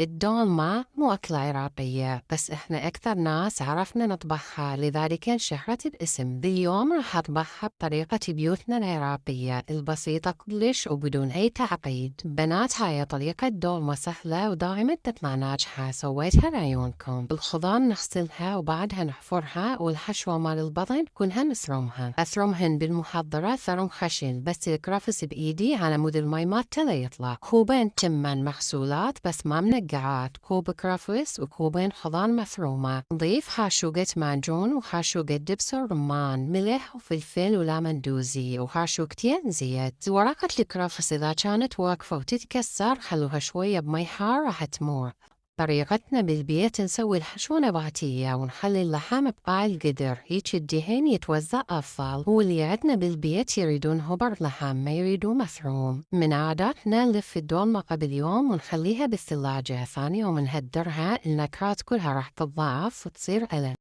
الدولمة مو أكلة عراقية، بس إحنا أكثر ناس عرفنا نطبخها، لذلك انشهرت الاسم. اليوم راح أطبخها بطريقة بيوتنا العراقية البسيطة كلش وبدون أي تعقيد. بنات، هاي طريقة دولمة سهلة ودائما تطلع ناجحة، سويتها لعيونكم. الخضار نغسلها وبعدها نحفرها، والحشوة مال البطن كلها نثرمها. أثرمهن بالمحضرة ثرم خشن، بس الكرفس بإيدي على مود المي مالته يطلع. كوبين تمن مغسولات بس ما منقعات، كوب كرفس وكوبين خضار مثرومة. نضيف حاشوقة معجون وحاشوقة دبس الرمان، ملح وفلفل وليمون دوزي وحاشوقتين زيت. ورقة الكرفس إذا كانت واقفة وتتكسر خلوها شوية بمي حار راح تمور. طريقتنا بالبيت نسوي الحشوة نباتية ونخلي اللحم بقاع القدر، هيك الدهن يتوزع أفضل. واللي عندنا بالبيت يريدون هبر لحم ما يريدون مثروم. من عاداتنا نلف الدولمة قبل يوم ونخليها بالثلاجة، ثاني يوم نهدرها، النكهات كلها راح تتضاعف وتصير ألم.